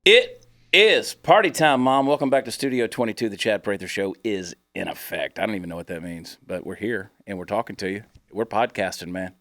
It is party time, Mom. Welcome back to Studio 22. The Chad Prather Show is in effect. I don't even know what that means, but we're here and we're talking to you. We're podcasting, man.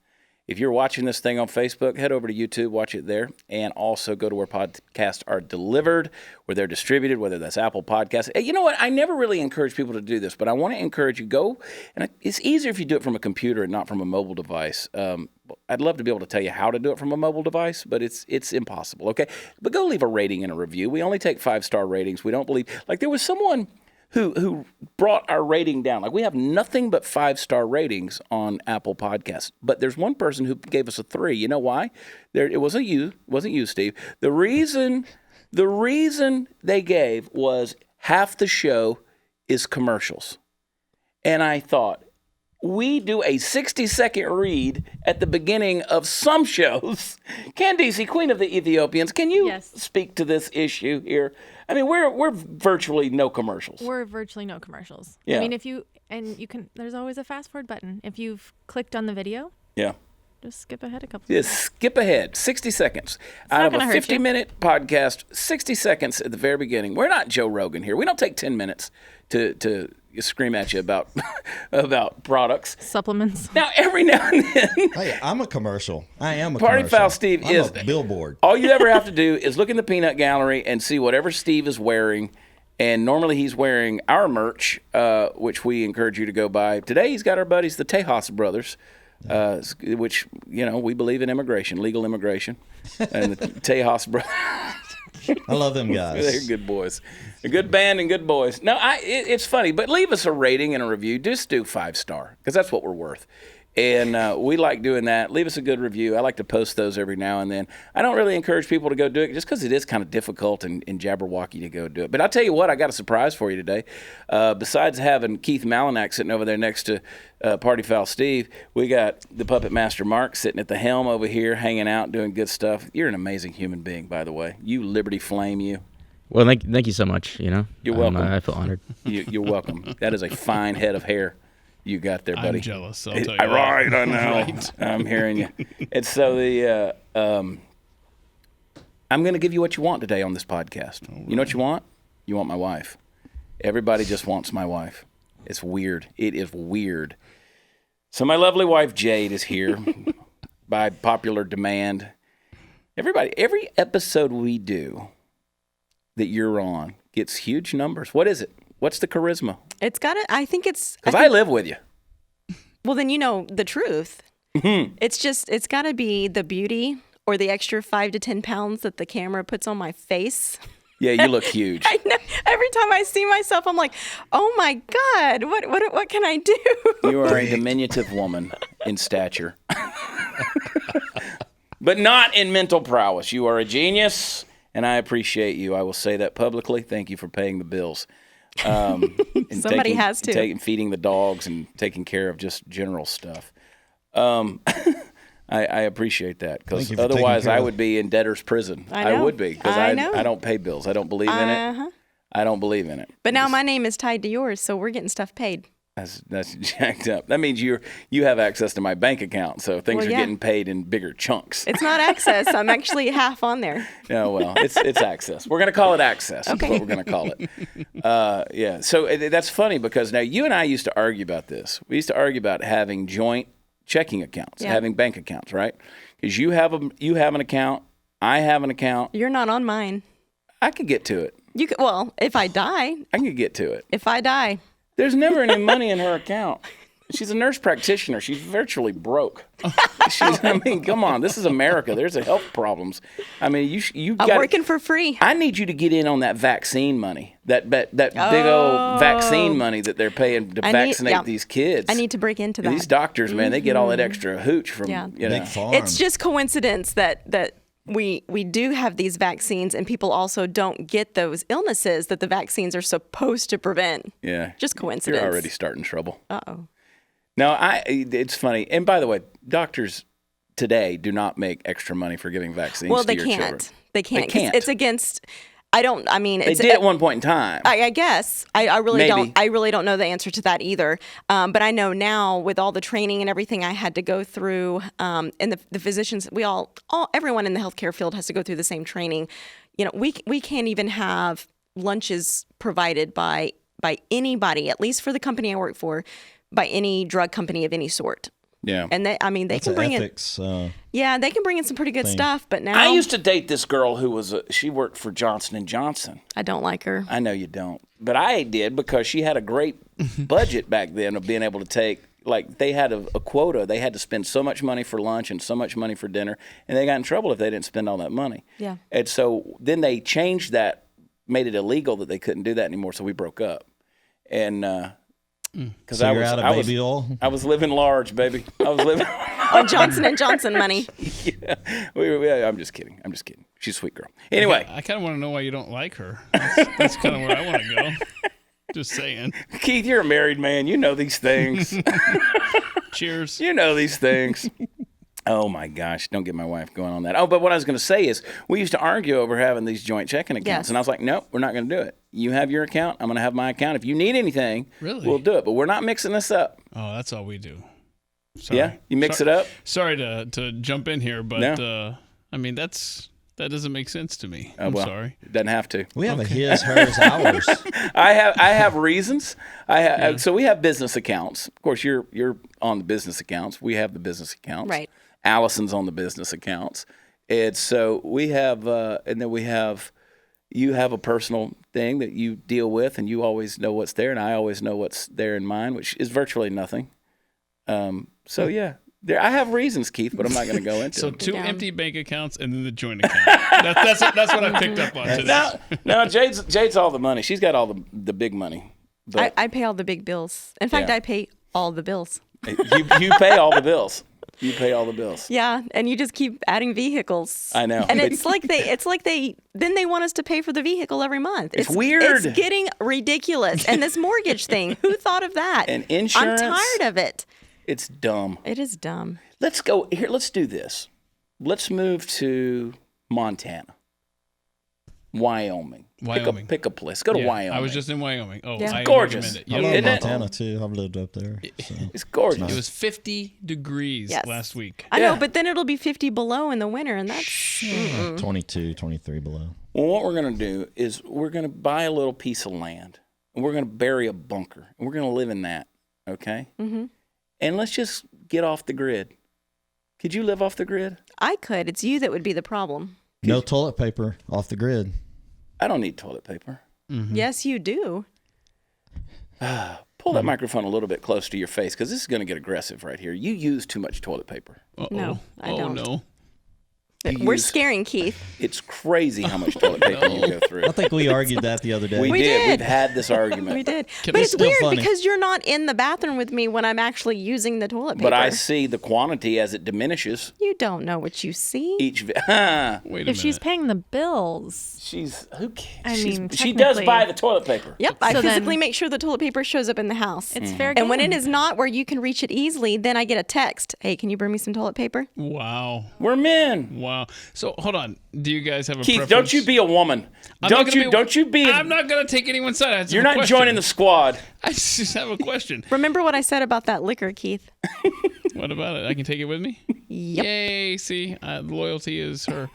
If you're watching this thing on Facebook, head over to YouTube, watch it there, and also go to where podcasts are delivered, where they're distributed, whether that's Apple Podcasts. Hey, you know what? I never really encourage people to do this, but I want to encourage you, go, and it's easier if you do it from a computer and not from a mobile device. I'd love to be able to tell you how to do it from a mobile device, but it's impossible, okay? But go leave a rating and a review. We only take 5-star ratings. We don't believe, like there was someone who brought our rating down. Like we have nothing but 5-star ratings on Apple Podcasts. But there's one person who gave us a 3. You know why? It wasn't you, Steve. The reason they gave was half the show is commercials. And I thought, we do a 60-second read at the beginning of some shows. Candice, Queen of the Ethiopians, can you speak to this issue here? I mean, we're virtually no commercials. We're virtually no commercials. Yeah. I mean, there's always a fast forward button. If you've clicked on the video, just skip ahead a couple minutes. Skip ahead, 60 seconds. Out of a 50-minute podcast, 60 seconds at the very beginning. We're not Joe Rogan here. We don't take 10 minutes to scream at you about products. Supplements. Now, every now and then. Hey, I'm a commercial. I am a Party commercial. Foul Steve I'm is a billboard. All you ever have to do is look in the peanut gallery and see whatever Steve is wearing. And normally he's wearing our merch, which we encourage you to go buy. Today he's got our buddies, the Tejas brothers, which, we believe in immigration, legal immigration. And the Tejas brothers. I love them guys. They're good boys. A good band and good boys. No, it's funny, but leave us a rating and a review. Just do 5-star, because that's what we're worth. And we like doing that. Leave us a good review. I like to post those every now and then. I don't really encourage people to go do it just because it is kind of difficult and Jabberwocky to go do it. But I'll tell you what, I got a surprise for you today. Besides having Keith Malinak sitting over there next to Party Foul Steve, we got the Puppet Master Mark sitting at the helm over here, hanging out, doing good stuff. You're an amazing human being, by the way. You Liberty Flame, you. Well, thank you so much. You're welcome. I feel honored. You're welcome. That is a fine head of hair you got there, buddy. I'm jealous. I'll tell you right, I know. Right. I'm hearing you. And so I'm going to give you what you want today on this podcast. Right. You know what you want? You want my wife. Everybody just wants my wife. It's weird. It is weird. So my lovely wife, Jade, is here by popular demand. Every episode we do that you're on gets huge numbers. What is it? What's the charisma? It's got to, I think it's... Because I live with you. Well, then you know the truth. It's got to be the beauty or the extra 5 to 10 pounds that the camera puts on my face. Yeah, you look huge. I know. Every time I see myself, I'm like, oh my God, what can I do? You are a diminutive woman in stature. But not in mental prowess. You are a genius, and I appreciate you. I will say that publicly. Thank you for paying the bills. Somebody has to. Feeding the dogs and taking care of just general stuff. I appreciate that, because otherwise I would be in debtor's prison. I would be, because I don't pay bills. I don't believe in it. I don't believe in it. But now my name is tied to yours, so we're getting stuff paid. That's jacked up. That means you have access to my bank account, so things are getting paid in bigger chunks. It's not access. I'm actually half on there. Yeah, well, it's access. We're going to call it access. Okay. Is what we're going to call it. So that's funny, because now you and I used to argue about this. We used to argue about having joint checking accounts, having bank accounts, right? Because you have an account, I have an account. You're not on mine. I could get to it. You could. Well, if I die. I can get to it. If I die. There's never any money in her account. She's a nurse practitioner. She's virtually broke. Come on. This is America. There's health problems. I mean, I'm working for free. I need you to get in on that vaccine money, that big old vaccine money that they're paying to vaccinate these kids. I need to break into that. These doctors, man, they get all that extra hooch from, Big farm. It's just coincidence that we do have these vaccines, and people also don't get those illnesses that the vaccines are supposed to prevent. Yeah. Just coincidence. You're already starting trouble. Uh-oh. No, it's funny. And by the way, doctors today do not make extra money for giving vaccines to your children. They can't. They can't. It's against... They did at one point in time. I guess. I really Maybe. don't. I really don't know the answer to that either. But I know now, with all the training and everything I had to go through, and the physicians, everyone in the healthcare field has to go through the same training. we can't even have lunches provided by anybody, at least for the company I work for, by any drug company of any sort. Yeah. And they can bring ethics, they can bring in some pretty good stuff, but now I used to date this girl who she worked for Johnson & Johnson. I don't like her. I know you don't, but I did because she had a great budget back then of being able to take, like, they had a quota. They had to spend so much money for lunch and so much money for dinner, and they got in trouble if they didn't spend all that money. Yeah. And so then they changed that, made it illegal that they couldn't do that anymore, so we broke up. And because so you're out of baby oil? I was living large, baby. I was living on Johnson & Johnson money. Yeah, I'm just kidding. She's a sweet girl. Anyway, I kind of want to know why you don't like her. That's kind of where I want to go. Just saying. Keith, you're a married man. You know these things. Cheers. You know these things. Oh, my gosh. Don't get my wife going on that. Oh, but what I was going to say is we used to argue over having these joint checking accounts. Yes. And I was like, nope, we're not going to do it. You have your account. I'm going to have my account. If you need anything, we'll do it. But we're not mixing this up. Oh, that's all we do. Sorry. Yeah? You mix it up? Sorry to jump in here, but No. I mean, that doesn't make sense to me. I'm sorry. It doesn't have to. We have a his, hers, ours. I have reasons. So we have business accounts. Of course, you're on the business accounts. We have the business accounts. Right. Allison's on the business accounts. And so we have, and then you have a personal thing that you deal with, and you always know what's there, and I always know what's there in mine, which is virtually nothing. So yeah. I have reasons, Keith, but I'm not going to go into So them. two empty bank accounts and then the joint account. That's what I picked up on today. No, Jade's all the money. She's got all the big money. But I pay all the big bills. In fact, I pay all the bills. you pay all the bills. You pay all the bills. Yeah, and you just keep adding vehicles. I know. And it's like they want us to pay for the vehicle every month. It's weird. It's getting ridiculous. And this mortgage thing, who thought of that? And insurance. I'm tired of it. It's dumb. It is dumb. Let's go here. Let's do this. Let's move to Montana, Wyoming. Pick a place. Go to Wyoming. I was just in Wyoming. Oh, yeah. I gorgeous. recommend it. I love Isn't it? Montana too. I've lived up there. So. It's gorgeous. It was 50 degrees Yes. last week. I know, but then it'll be 50 below in the winter, and that's 22, 23 below. Well, what we're going to do is we're going to buy a little piece of land, and we're going to bury a bunker, and we're going to live in that, okay? Mm-hmm. And let's just get off the grid. Could you live off the grid? I could. It's you that would be the problem. No toilet paper off the grid. I don't need toilet paper. Mm-hmm. Yes, you do. Pull that microphone a little bit close to your face because this is going to get aggressive right here. You use too much toilet paper. Uh-oh. No, I don't. Oh, no. We're scaring Keith. It's crazy how much toilet paper you go through. I think we argued that the other day. We did. did. We've had this argument. We did. But But it's it's still weird funny. because you're not in the bathroom with me when I'm actually using the toilet paper. But I see the quantity as it diminishes. You don't know what you see. Each Wait a If minute. she's paying the bills, she's who cares? I mean, she does technically- buy the toilet paper. Yep, I So then- physically make sure the toilet paper shows up in the house. it's fair game. And when it is not where you can reach it easily, then I get a text. Hey, can you bring me some toilet paper? Wow. We're men. Wow. So hold on. Do you guys have a Keith, preference? don't you be a woman. I'm not gonna Don't you be. I'm not going to take anyone's side. I just You're have a not question. joining the squad. I just have a question. Remember what I said about that liquor, Keith? What about it? I can take it with me? Yep. Yay. See, loyalty is her.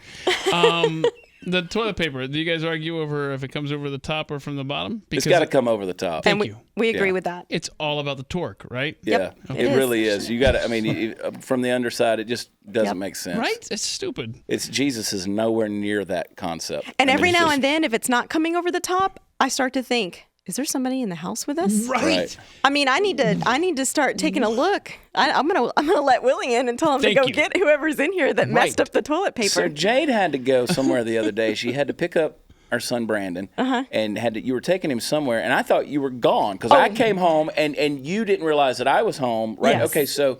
The toilet paper. Do you guys argue over if it comes over the top or from the bottom? It's got to come over the top. And Thank you. we agree Yeah. with that. It's all about the torque, right? Yeah, Yep, it really is. You got to. I mean, from the underside, it just doesn't Yep. make sense. Right? It's stupid. It's Jesus is nowhere near that concept. And I mean, every it's now just- and then, if it's not coming over the top, I start to think, is there somebody in the house with us? Right. I mean, I need to start taking a look. I'm gonna let Willie in and tell him Thank to go you. get whoever's in here that messed up the toilet paper. So Jade had to go somewhere the other day. She had to pick up our son Brandon, and you were taking him somewhere, and I thought you were gone because I came home and you didn't realize that I was home, right? Yes. Okay, so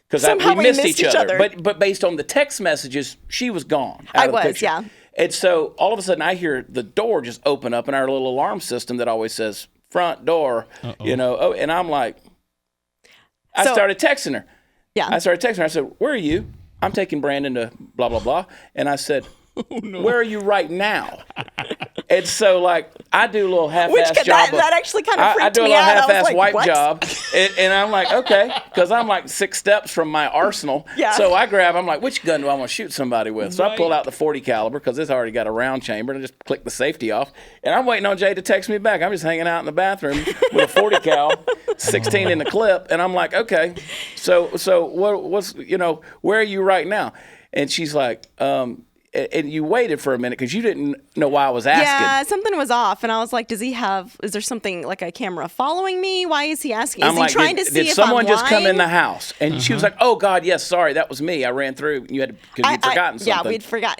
because Somehow we we missed each other, other. but based on the text messages, she was gone. I out of the was, picture. yeah. And so all of a sudden, I hear the door just open up, and our little alarm system that always says front door, and I'm like, I So- started texting her. Yeah. I started texting her. I said, "Where are you?" I'm taking Brandon to blah blah blah, and I said, "Where are you right now?" And so, like, I do a little half-ass job. That actually kind of freaked me out. I do a little half-ass like, wipe what? job. And I'm like, okay, because I'm like 6 steps from my arsenal. Yeah. So I grab, I'm like, which gun do I want to shoot somebody with? So I pull out the 40 caliber because it's already got a round chamber, and I just click the safety off. And I'm waiting on Jade to text me back. I'm just hanging out in the bathroom with a 40 cal, 16 in the clip. And I'm like, okay, so what's, where are you right now? And she's like, and you waited for a minute because you didn't know why I was asking. Yeah, something was off. And I was like, is there something like a camera following me? Why is he asking? Is he trying to see if I'm lying? Did someone just come in the house? And she was like, oh, God, yes, sorry, that was me. I ran through. Because you'd forgotten something.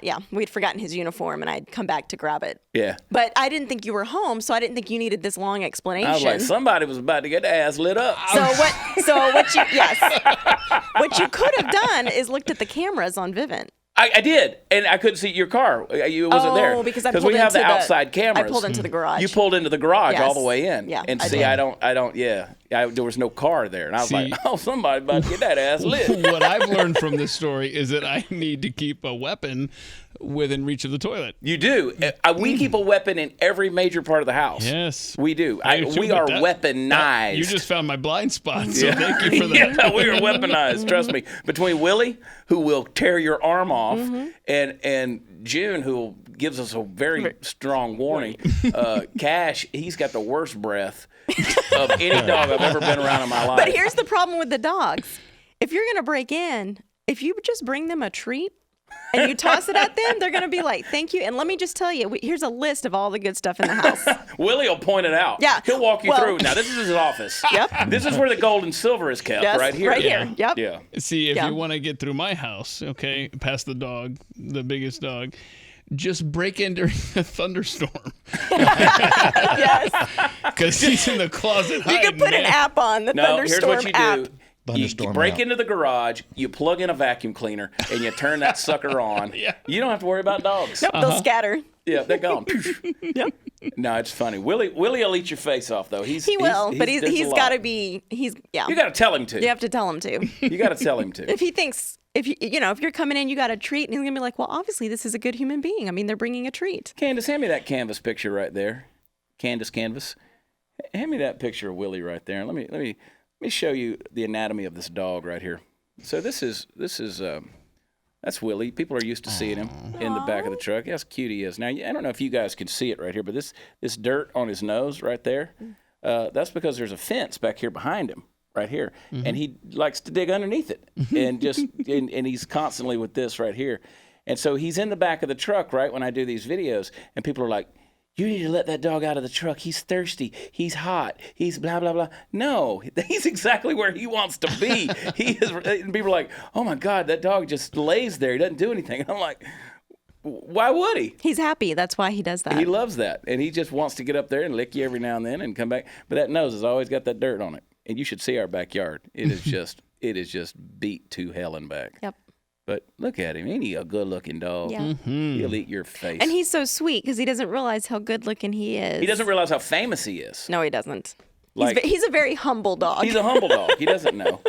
Yeah, we'd forgotten his uniform, and I'd come back to grab it. Yeah. But I didn't think you were home, so I didn't think you needed this long explanation. I was like, somebody was about to get their ass lit up. What you could have done is looked at the cameras on Vivint. I did, and I couldn't see your car. You wasn't there. Oh, because I pulled we have the into outside cameras. I pulled into the garage. You pulled into the garage all the Yes. way in. Yeah, And I see, did. I don't. Yeah, there was no car there, and I was See- like, oh, somebody about to get that ass lit. What I've learned from this story is that I need to keep a weapon within reach of the toilet. You do. We keep a weapon in every major part of the house. Yes. We do. too, We but are that- weaponized. You just found my blind spot, so thank you for that. Yeah, we are weaponized. Trust me. Between Willie, who will tear your arm off, and June, who gives us a very strong warning. Cash, he's got the worst breath of any dog I've ever been around in my life. But here's the problem with the dogs. If you're going to break in, if you just bring them a treat and you toss it at them, they're going to be like, thank you. And let me just tell you, here's a list of all the good stuff in the house. Willie will point it out. Yeah. He'll walk you through. Now, this is his office. Yep. This is where the gold and silver is kept, Yes, right here. right here. Yep. Yeah. See, if Yeah. you want to get through my house, okay, past the dog, the biggest dog, just break in during a thunderstorm. Yes. Because he's in the closet You hiding. can put an app on, the No, here's thunderstorm what you app. do. You Thunderstorm break app. into the garage, you plug in a vacuum cleaner, and you turn that sucker on. Yeah. You don't have to worry about dogs. Nope, they'll scatter. Yeah, they're gone. Yep. No, it's funny. Willie will eat your face off, though. He will, but there's he's a lot. got to be, yeah. You got to tell him to. You have to tell him to. You got to tell him to. If he thinks, if you're coming in, you got a treat, and he's going to be like, well, obviously this is a good human being. I mean, they're bringing a treat. Candace, hand me that canvas picture right there. Canvas. Hand me that picture of Willie right there. Let me show you the anatomy of this dog right here. So this is that's Willie. People are used to seeing him in the back of the truck. How cute he is. Now, I don't know if you guys can see it right here, but this dirt on his nose right there, that's because there's a fence back here behind him, right here, and he likes to dig underneath it, and and he's constantly with this right here, and so he's in the back of the truck right when I do these videos, and people are like, you need to let that dog out of the truck. He's thirsty. He's hot. He's blah, blah, blah. No, he's exactly where he wants to be. And people are like, oh, my God, that dog just lays there. He doesn't do anything. And I'm like, why would he? He's happy. That's why he does that. He loves that. And he just wants to get up there and lick you every now and then and come back. But that nose has always got that dirt on it. And you should see our backyard. It is just beat to hell and back. Yep. But look at him. Ain't he a good-looking dog? Yeah. He'll eat your face. And he's so sweet because he doesn't realize how good looking he is. He doesn't realize how famous he is. No, he doesn't. Like- He's a very humble dog. He's a humble dog. He doesn't know.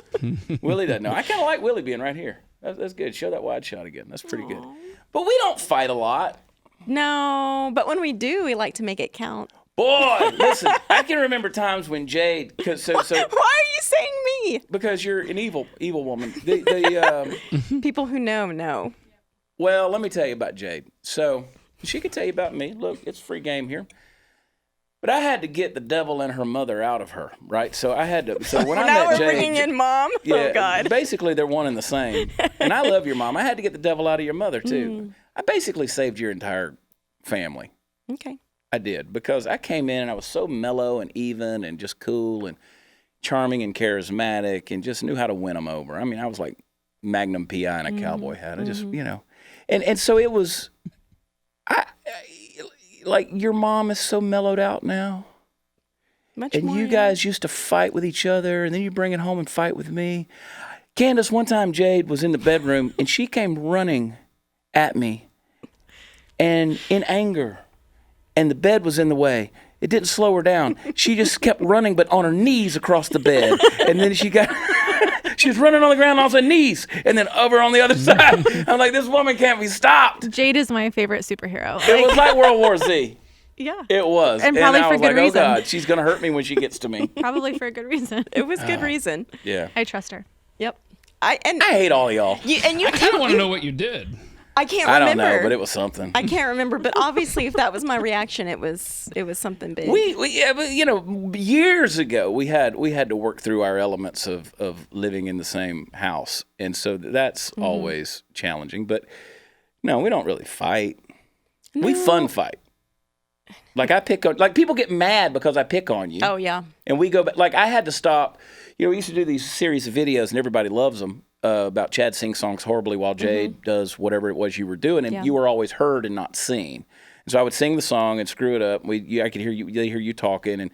Willie doesn't know. I kind of like Willie being right here. That's good. Show that wide shot again. That's pretty good. But we don't fight a lot. No, but when we do, we like to make it count. Boy, listen, I can remember times when Jade, Why are you saying me? because you're an evil woman. People who know. Well, let me tell you about Jade. So she could tell you about me. Look, it's free game here. But I had to get the devil and her mother out of her, right? So I had to. So when I Now met we're Jade, bringing in mom. yeah, Oh God. basically they're one and the same. And I love your mom. I had to get the devil out of your mother too. I basically saved your entire family. Okay. I did, because I came in and I was so mellow and even and just cool and charming and charismatic and just knew how to win them over. I mean, I was like Magnum PI in a cowboy hat. I just, and so it was, like your mom is so mellowed out now. Much And more. you guys used to fight with each other, and then you bring it home and fight with me. Candace, one time Jade was in the bedroom, and she came running at me, and in anger, and the bed was in the way. It didn't slow her down. She just kept running, but on her knees across the bed. And then she was running on the ground on her knees, and then over on the other side. I'm like, this woman can't be stopped. Jade is my favorite superhero. It was like World War Z. Yeah. It was. And probably I for was good like, reason. oh, God, she's going to hurt me when she gets to me. Probably for a good reason. It was good reason. Yeah. I trust her. Yep. I hate all y'all. You I kind of want to know what you did. I can't I remember. don't know, but it was something. I can't remember, but obviously, if that was my reaction, it was something big. Yeah, but years ago we had to work through our elements of living in the same house, and so that's always challenging. But no, we don't really fight. We fun fight. Like I pick on, like people get mad because I pick on you. Oh yeah. And we go back. Like I had to stop. We used to do these series of videos, and everybody loves them. About Chad sings songs horribly while Jade does whatever it was you were doing, and you were always heard and not seen. And so I would sing the song and screw it up. I could hear you talking,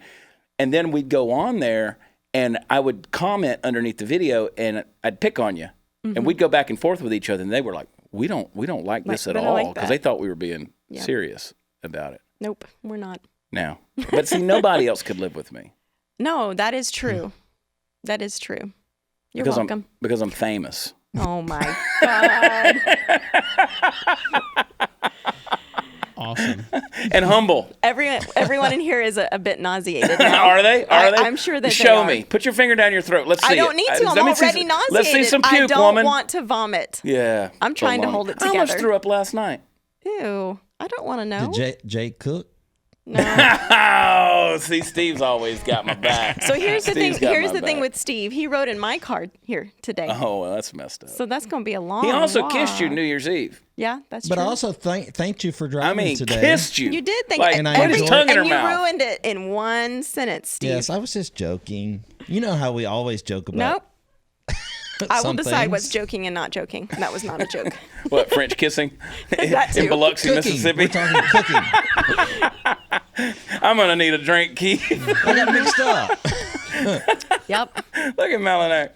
and then we'd go on there, and I would comment underneath the video, and I'd pick on you, and we'd go back and forth with each other, and they were like, "We don't like this at all," because they thought we were being serious about it. Nope, we're not. No, but see, nobody else could live with me. No, that is true. That is true. You're welcome. Because I'm famous. Oh my God. Awesome. And humble. Everyone in here is a bit nauseated now. Are they? I'm sure that Show they me. are. Put your finger down your throat. Let's see I don't need to. I'm already nauseated. Let's see some puke, I don't woman. want to vomit. Yeah. I'm trying to hold it I together. almost threw up last night. Ew. I don't want to know. Did Jake cook? No. Oh, see, Steve's always got my back. So here's the thing. Steve's got Here's my the thing back. with Steve. He wrote in my card here today. Oh, well, that's messed up. So that's going to be a long. He also walk. kissed you New Year's Eve. Yeah, that's But true. I also thanked you for driving today. Kissed you. You did think Like, And I put his enjoyed tongue in her and you mouth. ruined it in one sentence, Steve. Yes, I was just joking. You know how we always joke about. Nope. I will some decide what's things. joking and not joking. That was not a joke. What, French kissing? That In too. Biloxi, Cooking. Mississippi? We're talking cooking. I'm going to need a drink, Keith. I got mixed up. Yep. Look at Melanek.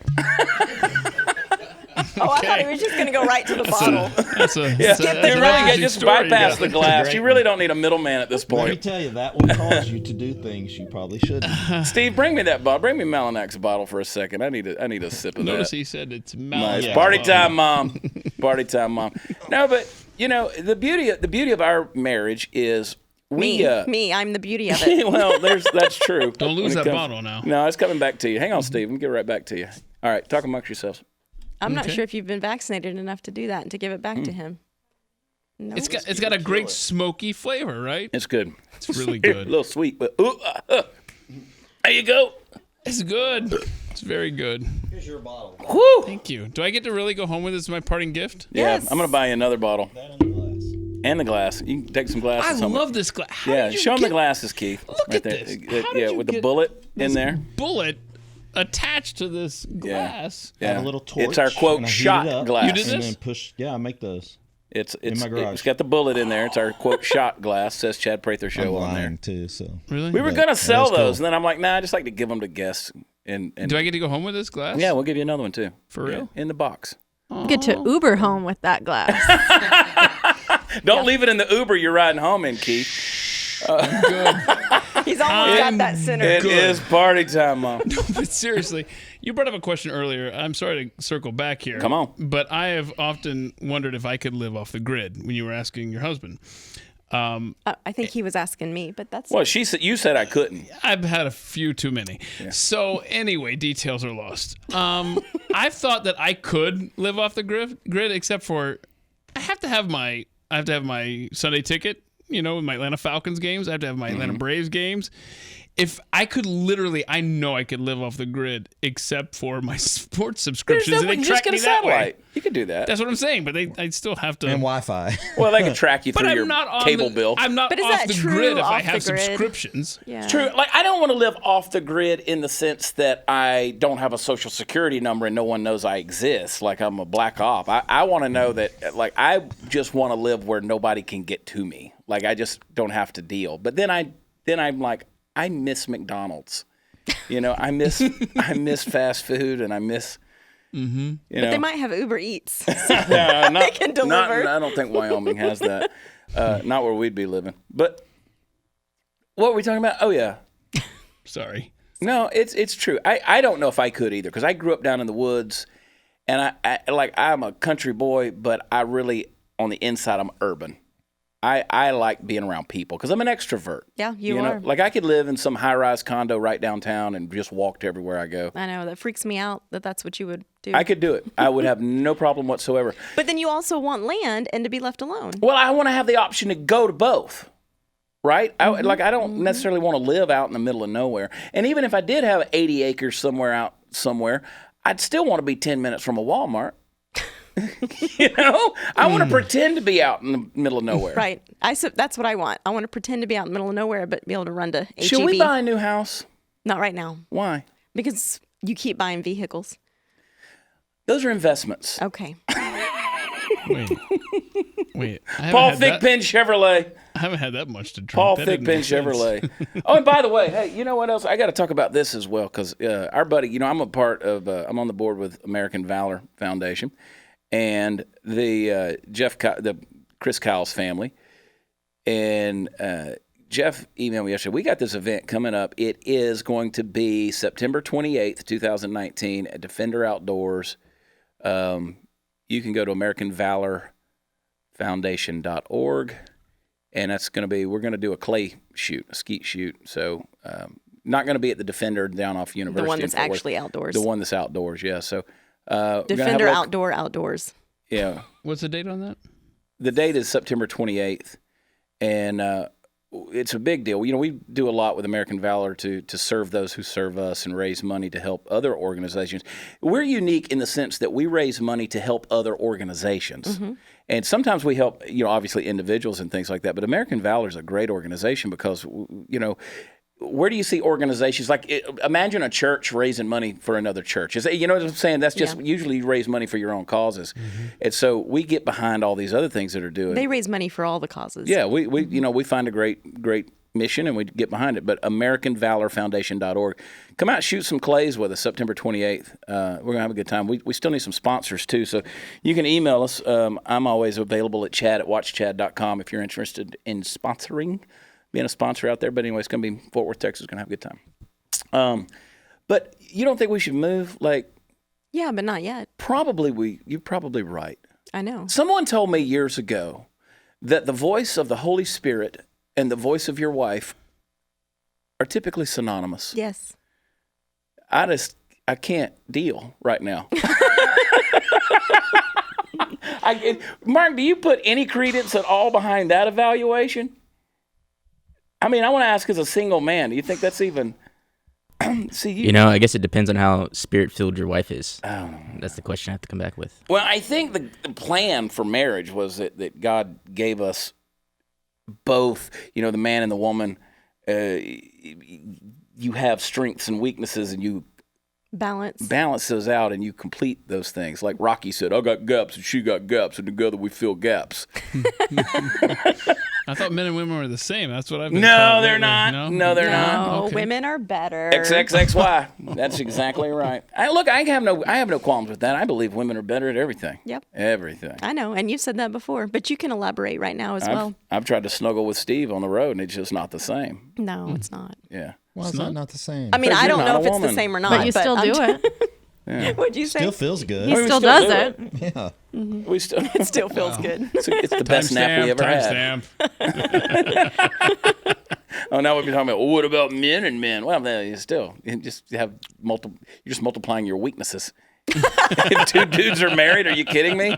Oh, I thought he was just going to go right to the bottle. That's a, Yeah, that's a, you that's really an got interesting just story you bypass got. the glass. Great You really don't need a middleman at this Let me point. tell you, that will cause you to do things you probably shouldn't. Steve, bring me that bottle. Bring me Melanek's bottle for a second. I need a sip of Notice that. he said it's Nice. Malak. Party time, Mom. Party time, Mom. No, but the beauty of our marriage is we. Me, I'm the beauty of it. Well, that's true. Don't lose When it that comes- bottle now. No, it's coming back to you. Hang on, Steve. We'll get right back to you. All right, talk amongst yourselves. I'm not Okay. sure if you've been vaccinated enough to do that and to give it back to him. No. It's got a great smoky flavor, right? It's good. It's really A good. little sweet, but there you go. It's good. It's very good. Here's your bottle. Woo. Thank you. Do I get to really go home with this as my parting gift? Yeah, Yes. I'm gonna buy you another bottle That in the glass. and the glass. You can take some glasses. I home. love this glass. How Yeah, did you show him the get glasses, Keith. Look right at there. this. How did Yeah, you with the get bullet in this there. bullet attached to this glass. I have Yeah, a little torch. it's our quote and I heat shot it up, glass. You did And this? then push. Yeah, I make those. It's my garage. it's got the bullet in there. It's our quote shot glass. Says Chad Prather I'm Show on there. lying too. So Really? We were But gonna that sell is cool. those, and then I'm like, nah, I just like to give them to guests. And Do I get to go home with this glass? yeah, we'll give you another one too. For real? Yeah, in the box. Get to Uber home with that glass. Don't leave it in the Uber you're riding home in, Keith. He's almost got that center. It is party time, Mom. But seriously, you brought up a question earlier. I'm sorry to circle back here. Come on. But I have often wondered if I could live off the grid when you were asking your husband. I think he was asking me, but that's Well, you said I couldn't. I've had a few too many. So anyway, details are lost. I've thought that I could live off the grid except for I have to have my Sunday ticket, with my Atlanta Falcons games. I have to have my Atlanta Braves games. If I could literally, I know I could live off the grid except for my sports subscriptions. And they You track just get me a that way. satellite. You could do that. That's what I'm saying, but I'd still have to. and Wi-Fi. Well, they can track you but through I'm your not on cable the, bill. I'm not But is off that the true, grid if I off have the grid? subscriptions. yeah. True. Like, I don't want to live off the grid in the sense that I don't have a social security number and no one knows I exist. Like I'm a black op. I want to know that, like, I just want to live where nobody can get to me. Like, I just don't have to deal. But then I'm like, I miss McDonald's. I miss fast food, and I miss. But they might have Uber Eats. No, not, can deliver. I don't think Wyoming has that. Not where we'd be living. But what were we talking about? Oh yeah. Sorry. No, it's true. I don't know if I could either because I grew up down in the woods, and I'm a country boy, but I really on the inside I'm urban. I like being around people because I'm an extrovert. Yeah, you are. Like I could live in some high-rise condo right downtown and just walk to everywhere I go. I know. That freaks me out that's what you would do. I could do it. I would have no problem whatsoever. But then you also want land and to be left alone. Well, I want to have the option to go to both. Right? I don't necessarily want to live out in the middle of nowhere. And even if I did have 80 acres somewhere, I'd still want to be 10 minutes from a Walmart. I want to pretend to be out in the middle of nowhere. Right. That's what I want. I want to pretend to be out in the middle of nowhere, but be able to run to H-E-B. Should we buy a new house? Not right now. Why? Because you keep buying vehicles. Those are investments. Okay. Wait. Paul Thigpen Chevrolet. I haven't had that much to drink. Paul Thigpen Chevrolet. Oh, and by the way, hey, you know what else? I got to talk about this as well because our buddy, I'm a part of, I'm on the board with American Valor Foundation and the Chris Kyle's family. And Jeff emailed me yesterday. We got this event coming up. It is going to be September 28th, 2019 at Defender Outdoors. You can go to AmericanValorFoundation.org. And that's going to be, we're going to do a skeet shoot. So not going to be at the Defender down off University. The one that's actually outdoors. The one that's outdoors, yeah. So Defender outdoors. Yeah. What's the date on that? The date is September 28th. And it's a big deal. We do a lot with American Valor to serve those who serve us and raise money to help other organizations. We're unique in the sense that we raise money to help other organizations. Mm-hmm. And sometimes we help, obviously individuals and things like that. But American Valor is a great organization because, where do you see organizations imagine a church raising money for another church? You know what I'm saying? That's just usually you raise money for your own causes. Mm-hmm. And so we get behind all these other things that are doing. They raise money for all the causes. Yeah, we find a great mission and we get behind it. But AmericanValorFoundation.org. Come out, shoot some clays with us September 28th. We're going to have a good time. We still need some sponsors too. So you can email us. I'm always available at chad@watchchad.com if you're interested in sponsoring. Being a sponsor out there, but anyway, it's going to be Fort Worth, Texas. Going to have a good time. But you don't think we should move? Yeah, but not yet. You're probably right. I know. Someone told me years ago that the voice of the Holy Spirit and the voice of your wife are typically synonymous. Yes. I can't deal right now. Mark, do you put any credence at all behind that evaluation? I mean, I want to ask as a single man, do you think that's even... I guess it depends on how spirit-filled your wife is. Oh. That's the question I have to come back with. Well, I think the plan for marriage was that God gave us both, the man and the woman. You have strengths and weaknesses, and you balance those out, and you complete those things. Like Rocky said, I got gaps, and she got gaps, and together we fill gaps. I thought men and women were the same. That's what I've been No, told they're lately. not. No, they're not. Okay. Women are better. XXXY. That's exactly right. I have no qualms with that. I believe women are better at everything. Yep. Everything. I know, and you've said that before, but you can elaborate right now as well. I've tried to snuggle with Steve on the road, and it's just not the same. No, it's not. Yeah. Why is that not the same? I mean, I don't know if it's woman. the same or not. But you still do it. Yeah. What'd you say? Still feels good. He still does it. Yeah. Mm-hmm. It still feels good. It's the best nap we ever had. Oh, now we're talking about what about men and men? Well, you just have you're just multiplying your weaknesses. If two dudes are married, are you kidding me?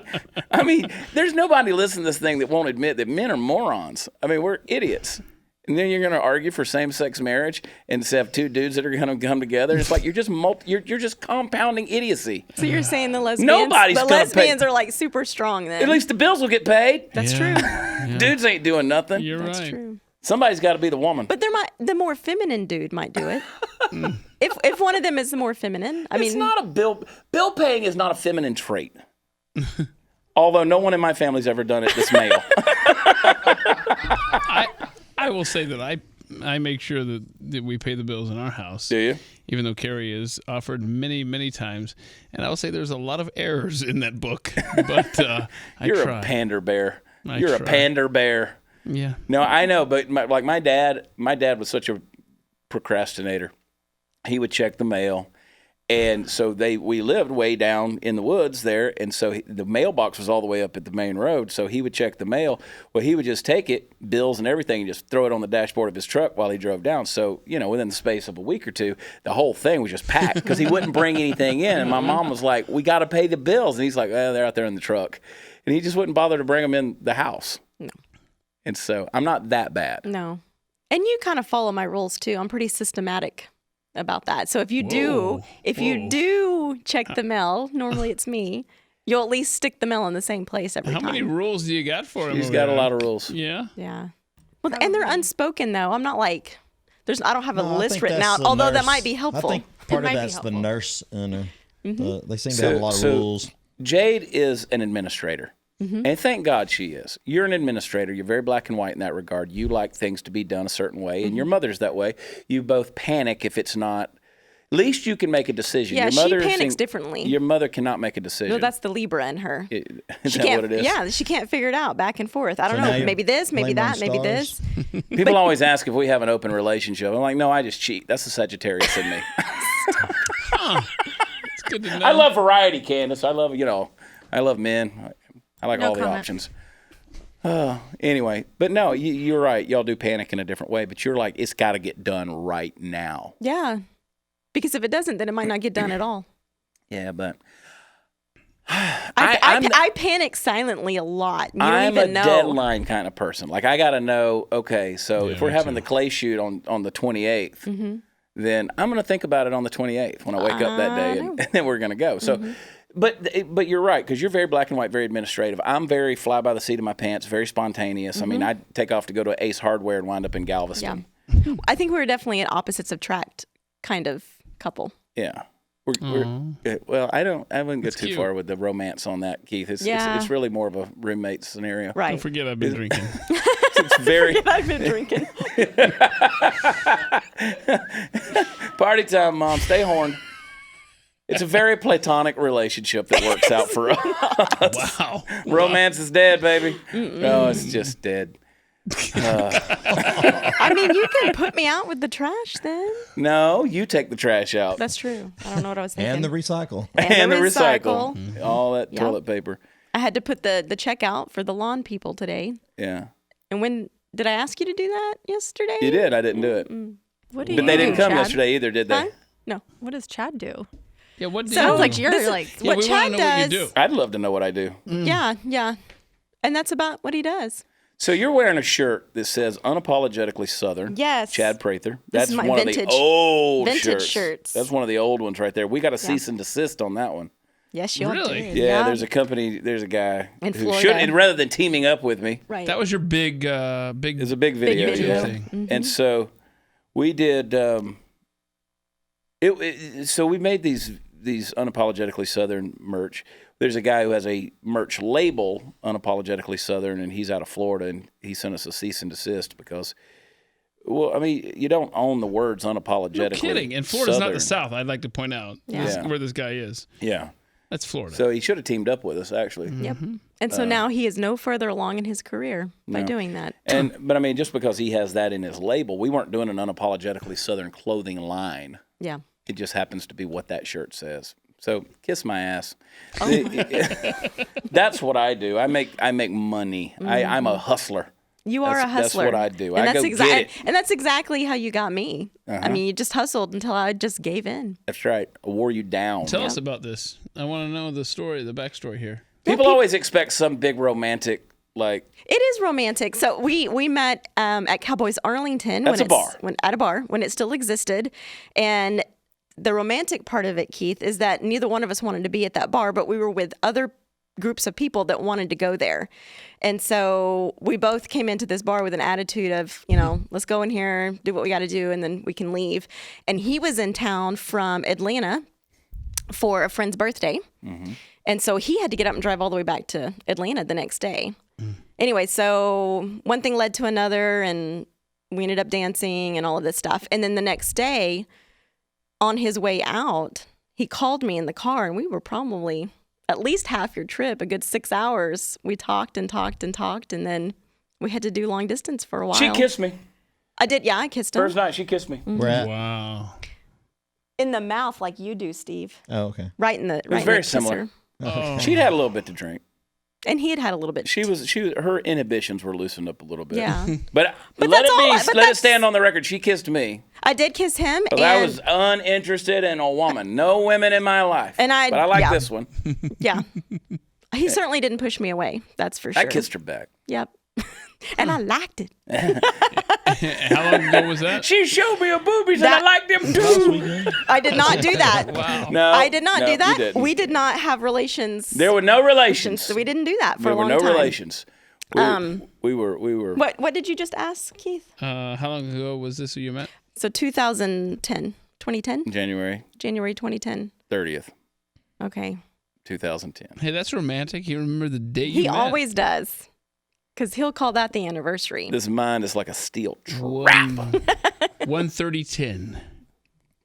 I mean, there's nobody listening to this thing that won't admit that men are morons. I mean, we're idiots. And then you're going to argue for same-sex marriage and have two dudes that are going to come together. It's like you're just compounding idiocy. So you're saying the lesbians are like super strong then? At least the bills will get paid. That's true. Yeah. Dudes ain't doing nothing. You're That's right. true. Somebody's got to be the woman. But the more feminine dude might do it. if one of them is the more feminine, It's not a bill paying is not a feminine trait. Although no one in my family's ever done it this male. I will say that I make sure that we pay the bills in our house. Do you? Even though Carrie has offered many, many times. And I will say there's a lot of errors in that book. But You're try. a pander bear. I You're try. a pander bear. Yeah. No, I know, but my dad was such a procrastinator. He would check the mail, And so we lived way down in the woods there, and so the mailbox was all the way up at the main road. So he would check the mail. Well, he would just take it, bills and everything, and just throw it on the dashboard of his truck while he drove down. So, within the space of a week or two, the whole thing was just packed because he wouldn't bring anything in. And my mom was like, "We got to pay the bills," and he's like, "They're out there in the truck," and he just wouldn't bother to bring them in the house. No. And so I'm not that bad. No. And you kind of follow my rules too. I'm pretty systematic about that. So if you do check the mail, normally it's me, you'll at least stick the mail in the same place every time. How many rules do you got for him? He's got a lot of rules. Yeah. Yeah. Well, and they're unspoken though. I'm not like I don't have a list written out, although that might be helpful. I think part of that's the nurse and they seem to have a lot of rules. Jade is an administrator. And thank God she is. You're an administrator. You're very black and white in that regard. You like things to be done a certain way, and your mother's that way. You both panic if it's not. At least you can make a decision. Yeah, your mother she panics differently. Your mother cannot make a decision. No, that's the Libra in her. Is that what it is? Yeah, she can't figure it out back and forth. I don't know. Maybe this, maybe that, maybe this. People always ask if we have an open relationship. I'm like, no, I just cheat. That's the Sagittarius in me. It's good to know. I love variety, Candace. I love, I love men. I like all the options. Anyway, but no, you're right. Y'all do panic in a different way, but you're like, it's got to get done right now. Yeah. Because if it doesn't, then it might not get done at all. Yeah, but I panic silently a lot. You don't even know. I'm a deadline kind of person. Like, I got to know, okay, so if we're having the clay shoot on the 28th, then I'm going to think about it on the 28th when I wake up that day, and then we're going to go. So, but you're right, because you're very black and white, very administrative. I'm very fly by the seat of my pants, very spontaneous. I mean, I take off to go to Ace Hardware and wind up in Galveston. Yeah. I think we're definitely an opposites attract kind of couple. Yeah. Well, I wouldn't go too far with the romance on that, Keith. It's really more of a roommate scenario. Right. Don't forget I've been drinking. It's very. I've been drinking. Party time, Mom. Stay horned. It's a very platonic relationship that works out for us. Wow. Romance is dead, baby. No, it's just dead. I mean, you can put me out with the trash then. No, you take the trash out. That's true. I don't know what I was thinking. And the recycle. And the recycle. All that toilet paper. I had to put the check out for the lawn people today. Yeah. And when did I ask you to do that yesterday? You did. I didn't do it. What do you But they didn't come Chad? yesterday either, did they? Huh? No. What does Chad do? Yeah, what do Sounds you like do? you're like. Yeah, what we Chad want to know what you does. do. I'd love to know what I do. Yeah. And that's about what he does. So you're wearing a shirt that says unapologetically Southern. Yes. Chad Prather. This That's is my one of the old vintage shirts. That's one of the old ones right there. We got a cease and desist on that one. Yes, you Really? did. Yeah, there's a company, there's a guy In who Florida. should, and rather than teaming up with me, Right. That was your big. it's a big video. video. Yeah. thing. And so we did. So we made these unapologetically Southern merch. There's a guy who has a merch label, unapologetically Southern, and he's out of Florida, and he sent us a cease and desist because, well, I mean, you don't own the words unapologetically. No kidding. And Florida's not the Southern. South. I'd like to point out Yeah. where this guy is. Yeah. That's Florida. So he should have teamed up with us, actually. Yep. And so now he is no further along in his career by doing that. But I mean, just because he has that in his label, we weren't doing an unapologetically Southern clothing line. Yeah. It just happens to be what that shirt says. So kiss my ass. That's what I do. I make money. I'm a hustler. You are a hustler. That's what I do. And I go get it. And that's exactly how you got me. I mean, you just hustled until I just gave in. That's right. I wore you down. Tell us about this. I want to know the story, the backstory here. People always expect some big romantic, like, It is romantic. So we met at Cowboys Arlington. That's a bar. At a bar when it still existed. And the romantic part of it, Keith, is that neither one of us wanted to be at that bar, but we were with other groups of people that wanted to go there. And so we both came into this bar with an attitude of, let's go in here, do what we got to do, and then we can leave. And he was in town from Atlanta for a friend's birthday. Mm-hmm. And so he had to get up and drive all the way back to Atlanta the next day. Anyway, so one thing led to another, and we ended up dancing and all of this stuff. And then the next day, on his way out, he called me in the car, and we were probably at least half your trip, a good 6 hours. We talked and talked and talked, and then we had to do long distance for a while. she kissed me. I did, yeah, I kissed him. First night, she kissed me. We're at Wow. In the mouth, like you do, Steve. Oh, okay. Right in the. It was very similar. She'd had a little bit to drink. And he had a little bit. Her inhibitions were loosened up a little bit. Yeah. But let it stand on the record. She kissed me. I did kiss him. But I was uninterested in a woman. No women in my life. But I like this one. Yeah. He certainly didn't push me away. That's for sure. I kissed her back. Yep. And I liked it. How long ago was that? She showed me her boobies and I liked them too. I did not do that. Wow. No, I did not do that. You didn't. We did not have relations. There were no relations. So we didn't do that for a long time. There were no relations. We were. What did you just ask, Keith? How long ago was this you met? So 2010. January 2010. 30th. Okay. 2010. Hey, that's romantic. You remember the date He you met? always does. Because he'll call that the anniversary. This mind is like a steel trap. 1:30:10.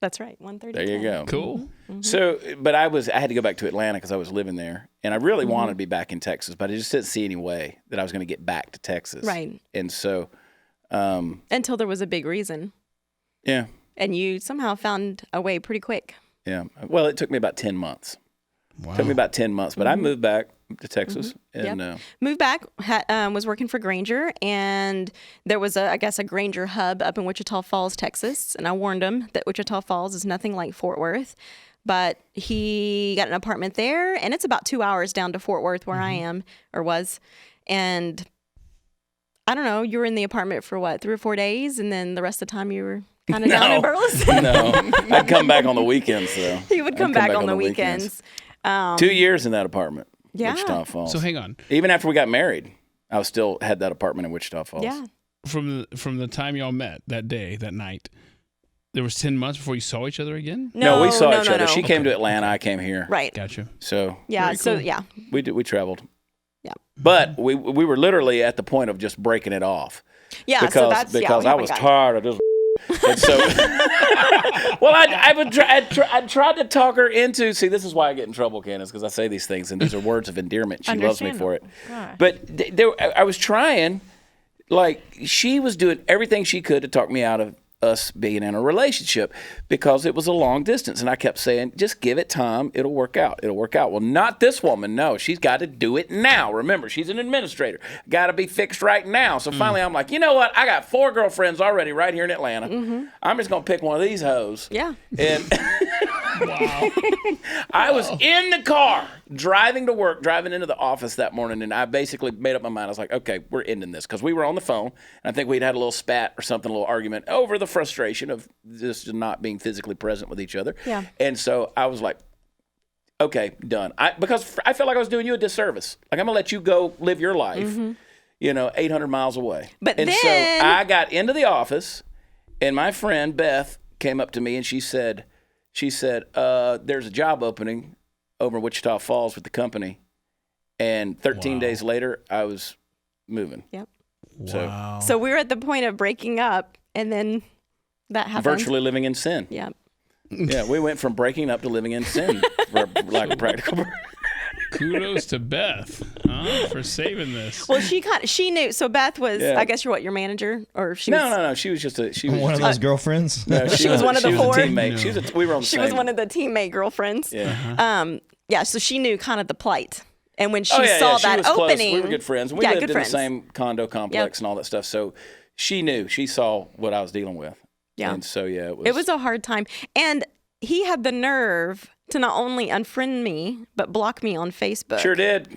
That's right. 1:30. There you go. Cool. Mm-hmm. So, but I had to go back to Atlanta because I was living there, and I really wanted to be back in Texas, but I just didn't see any way that I was going to get back to Texas. Right. And so, until there was a big reason. Yeah. And you somehow found a way pretty quick. Yeah. Well, it took me about 10 months. Wow. It took me about 10 months, but I moved back to Texas and moved back. Was working for Granger, and there was a Granger hub up in Wichita Falls, Texas. And I warned him that Wichita Falls is nothing like Fort Worth, but he got an apartment there, and it's about 2 hours down to Fort Worth where I am or was, and I don't know. You were in the apartment for what, 3 or 4 days, and then the rest of the time you were kind of down in Burleson. No, I'd come back on the weekends though. He would come back on the weekends. 2 years in that apartment. Yeah. Wichita Falls. So hang on. Even after we got married, I was still had that apartment in Wichita Falls. Yeah. From the time y'all met that day, that night, there was 10 months before you saw each other again? No, we saw each other. No. She came to Atlanta. I came here. Right. Gotcha. So Yeah. Very So cool. yeah. we traveled. Yeah. But we were literally at the point of just breaking it off. Yeah. Because, so that's because we I was haven't tired of this. And so, well, I tried to talk her into. See, this is why I get in trouble, Candace, because I say these things, and these are words of endearment. She loves me for it. Gosh. But I was trying, like she was doing everything she could to talk me out of us being in a relationship because it was a long distance, and I kept saying, just give it time, it'll work out. Well, not this woman. No, she's got to do it now. Remember, she's an administrator, got to be fixed right now. So finally I'm like, you know what, I got 4 girlfriends already right here in Atlanta. I'm just gonna pick one of these hoes. Yeah. And Wow. I was in the car driving to work, driving into the office that morning, and I basically made up my mind. I was like, okay, we're ending this, because we were on the phone, and I think we'd had a little spat or something, a little argument over the frustration of just not being physically present with each other. Yeah. And so I was like, okay, done. Because I felt like I was doing you a disservice. Like, I'm going to let you go live your life, 800 miles away. But and then... so I got into the office, and my friend Beth came up to me, and she said, there's a job opening over in Wichita Falls with the company. And 13 days later, I was moving. Yep. Wow. So we were at the point of breaking up, and then that happened. Virtually living in sin. Yeah. Yeah, we went from breaking up to living in sin, for lack of practical. Kudos to Beth for saving this. Well, she knew. So Beth was, I guess, your manager, or she was. No. She was just one of those girlfriends. No, She was one of the she 4? Was a teammate. No. We were on the She same. was one of the teammate girlfriends. Yeah. Yeah. So she knew kind of the plight, and when she she saw was that close. opening, We were good friends. We yeah, lived good in friends. the same condo complex and all that stuff. So she knew. She saw what I was dealing with. Yeah. And so it was a hard time, and he had the nerve to not only unfriend me but block me on Facebook. Sure did.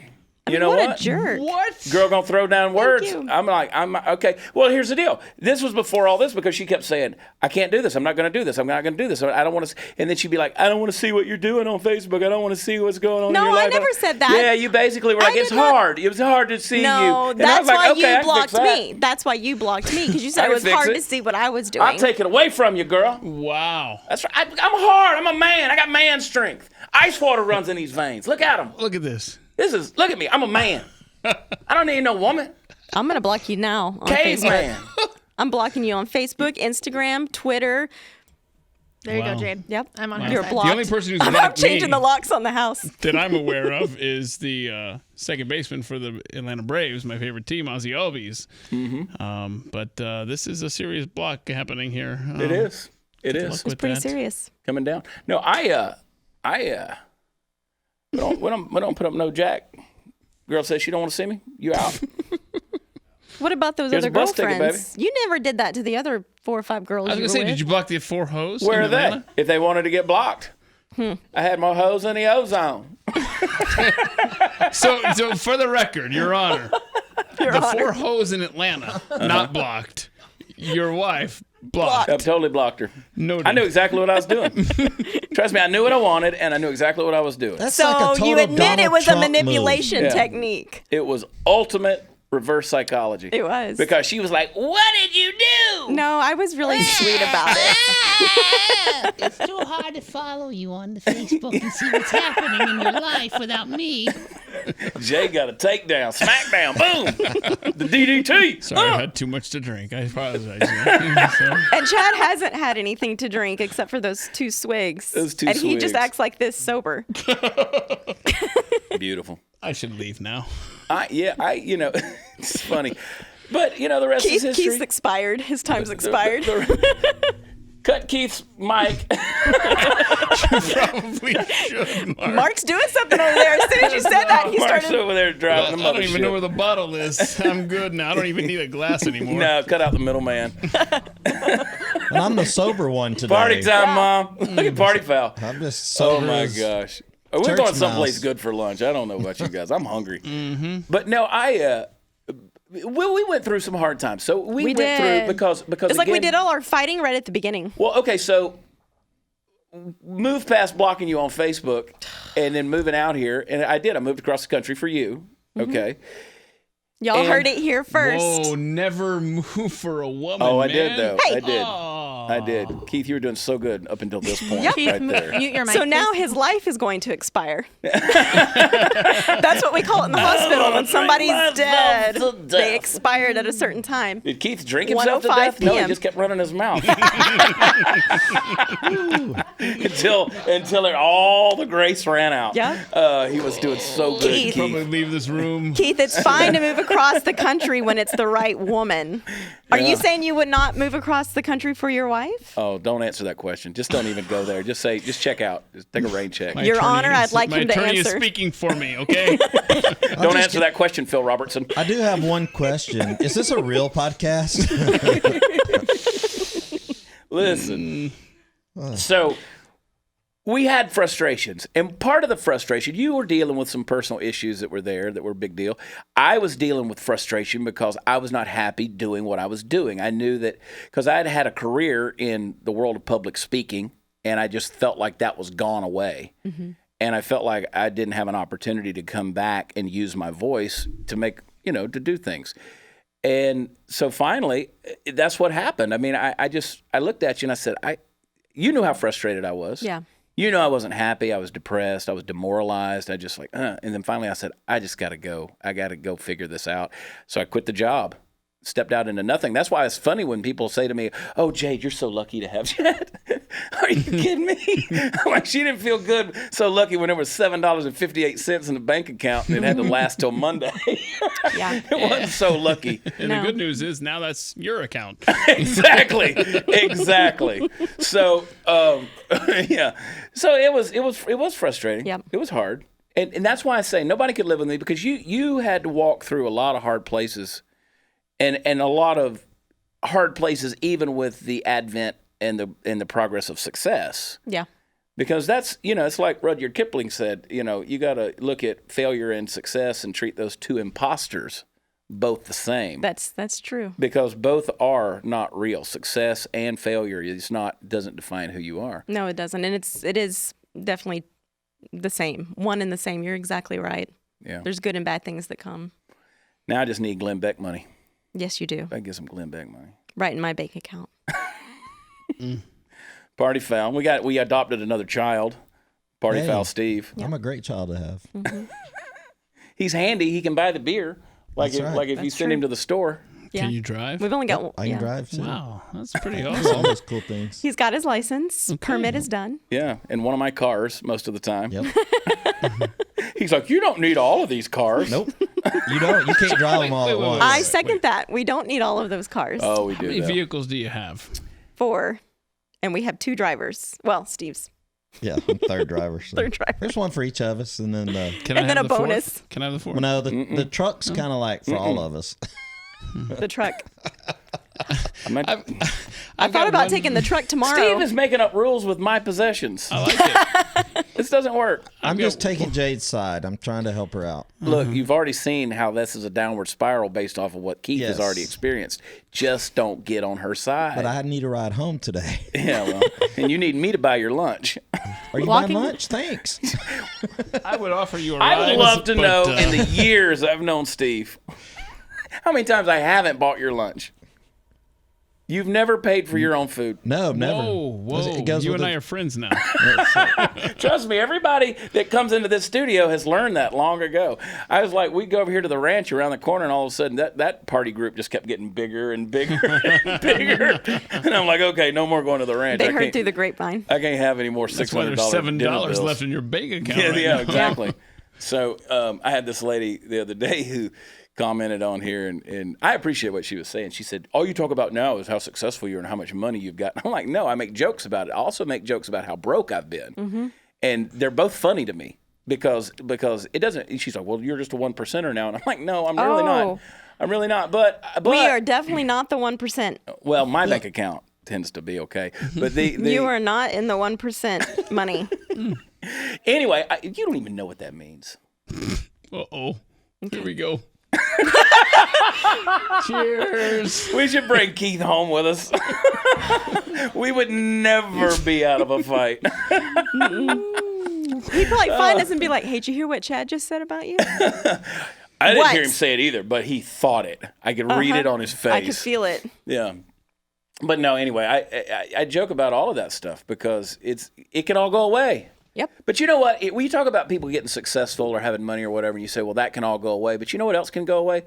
You I mean, know what what? a jerk. What? Girl gonna throw down words. you. I'm okay. Well, here's the deal. This was before all this, because she kept saying, I can't do this. I'm not gonna do this. I'm not gonna do this. I don't want to. And then she'd be like, I don't want to see what you're doing on Facebook. I don't want to see what's going on in No, your life. I never said that. Yeah, you basically were like, it's did not- hard. It was hard to see you. No, And I that's was like, why okay, I you can blocked fix that. me. That's why you blocked me, because you said I it can was fix hard it. to see what I was doing. I'll take it away from you, girl. Wow. That's right. I'm hard. I'm a man. I got man strength. Ice water runs in these veins. Look at them. Look at this. Look at me. I'm a man. I don't need no woman. I'm gonna block you now on Facebook. Caveman. I'm blocking you on Facebook, Instagram, Twitter. There you Wow. go, Jade. Yep. I'm on Wow. her You're side. blocked. The only person who's I'm blocked changing me the locks on the house. that I'm aware of is the second baseman for the Atlanta Braves, my favorite team, Ozzie Albies. But this is a serious block happening here. It is. It is. It's pretty serious. Coming down. No, we don't put up no jack. Girl says she don't want to see me. You out. What about those other girlfriends? You never did that to the other 4 or 5 girls. I was going to say, did you block the 4 hoes? Where are they? If they wanted to get blocked. I had more hoes in the ozone. So for the record, Your Honor, the 4 hoes in Atlanta, not blocked. Your wife, blocked. I've totally blocked her. Noted. I knew exactly what I was doing. Trust me, I knew what I wanted, and I knew exactly what I was doing. That's So like a total you admit Donald it was Trump a manipulation move. technique. It was ultimate reverse psychology. It was. Because she was like, what did you do? No, I was really sweet about it. It's too hard to follow you on the Facebook and see what's happening in your life without me. Jay got a takedown, smackdown, boom, the DDT. Sorry, I had too much to drink. I apologize. And Chad hasn't had anything to drink except for those 2 swigs. Those 2 and swigs. he just acts like this sober. Beautiful. I should leave now. It's funny. But, the rest is history. Keith's expired. His time's expired. Cut Keith's mic. Probably should, Mark. Mark's doing something over there. As soon as you said that, he Mark's started. over there driving the I mothership. don't even know where the bottle is. I'm good now. I don't even need a glass anymore. No, cut out the middleman. And I'm the sober one today. Party time, Mom. Look at Party Foul. I'm just sober. Oh, my as- gosh. We're church going someplace mouse. good for lunch. I don't know about you guys. I'm hungry. But no, we went through some hard times. So we went did. through because It's like we again- did all our fighting right at the beginning. Well, okay, so move past blocking you on Facebook and then moving out here. And I did. I moved across the country for you. Okay. Y'all And- heard it here first. Whoa, never move for a woman, Oh, I man. did, though. Hey. I did. Oh. I did. Keith, you were doing so good up until this point Keith, right there. mute your mic. So now please. his life is going to expire. That's what we call it in the hospital when somebody's dead. to death. They expired at a certain time. Did Keith drink himself to 1:05 death? No, he PM. just kept running his mouth. until all the grace ran out. Yeah. He was doing so good, Keith. Probably Keith. leave this room. Keith, it's fine to move across the country when it's the right woman. Are Yeah. you saying you would not move across the country for your wife? Oh, don't answer that question. Just don't even go there. Just check out. Just take a rain check. My Your attorney Honor, I'd like my him to attorney is answer. speaking for me, okay? Don't answer that question, Phil Robertson. I do have one question. Is this a real podcast? Listen. So we had frustrations, and part of the frustration, you were dealing with some personal issues that were there that were a big deal. I was dealing with frustration because I was not happy doing what I was doing. I knew that because I had had a career in the world of public speaking, and I just felt like that was gone away. And I felt like I didn't have an opportunity to come back and use my voice to make, to do things. And so finally, that's what happened. I mean, I looked at you and I said, you knew how frustrated I was. Yeah. You know, I wasn't happy. I was depressed. I was demoralized. I just And then finally I said, I just got to go. I got to go figure this out. So I quit the job, stepped out into nothing. That's why it's funny when people say to me, oh, Jade, you're so lucky to have Chad. Are you kidding me? I'm like, she didn't feel good, so lucky when there was $7.58 in the bank account and it had to last till Monday. Yeah. It wasn't so lucky. And No. the good news is now that's your account. Exactly. So, yeah. So it was frustrating. Yep. It was hard, and that's why I say nobody could live with me because you had to walk through a lot of hard places, and a lot of hard places even with the advent and the progress of success. Yeah. Because that's, it's like Rudyard Kipling said, you got to look at failure and success and treat those two imposters both the same. That's true. Because both are not real. Success and failure doesn't define who you are. No, it doesn't. And it is definitely the same. One and the same. You're exactly right. Yeah. There's good and bad things that come. Now I just need Glenn Beck money. Yes, you do. I get some Glenn Beck money. Right in my bank account. Party foul. We adopted another child. Party Hey. foul Steve. I'm a great child to have. He's handy. He can buy the beer. That's right. If you That's send him true. to the store. Yeah. Can you drive? We've only got one. I can drive too. Wow, that's pretty All awesome. those cool things. He's got his license. Permit is done. Yeah, in one of my cars most of the time. Yep. He's like, you don't need all of these cars. Nope. You don't. You can't drive them all at once. I second that. We don't need all of those cars. Oh, we How do. many though. vehicles do you have? 4. and we have 2 drivers. Well, Steve's. Yeah, I'm third driver. So. Third driver. There's one for each of us, and then then a bonus. Can I have the 4th? Well, no, the truck's kind of like for all of us. The truck. I thought about taking the truck tomorrow. Steve is making up rules with my possessions. I like it. This doesn't work. I'm just taking Jade's side. I'm trying to help her out. Look, you've already seen how this is a downward spiral based off of what Keith has already experienced. Just don't get on her side. But I need a ride home today. Yeah, well, and you need me to buy your lunch. Are you buying lunch? Thanks. I would offer you a ride. I would love to know in the years I've known Steve, how many times I haven't bought your lunch. You've never paid for your own food. No, never. Whoa. You and I are friends now. Trust me, everybody that comes into this studio has learned that long ago. I was like, we'd go over here to the ranch around the corner, and all of a sudden that party group just kept getting bigger and bigger and bigger. And I'm like, okay, no more going to the ranch. They heard through the grapevine. I can't have any more $600. That's why there's $7 left in your bank account. Yeah, exactly. So I had this lady the other day who commented on here, and I appreciate what she was saying. She said, all you talk about now is how successful you are and how much money you've got. I'm like, no, I make jokes about it. I also make jokes about how broke I've been. Mm-hmm. And they're both funny to me because it doesn't, she's like, well, you're just a 1%er now. And I'm like, no, I'm really not. I'm really not. But we are definitely not the 1%. Well, my bank account tends to be okay. But you are not in the 1% money. Anyway, you don't even know what that means. Uh-oh. Here we go. Cheers. We should bring Keith home with us. We would never be out of a fight. He'd probably find us and be like, hey, did you hear what Chad just said about you? I didn't hear him say it either, but he thought it. I could read it on his face. I could feel it. Yeah. But no, anyway, I joke about all of that stuff because it can all go away. Yep. But you know what? When you talk about people getting successful or having money or whatever, and you say, well, that can all go away. But you know what else can go away?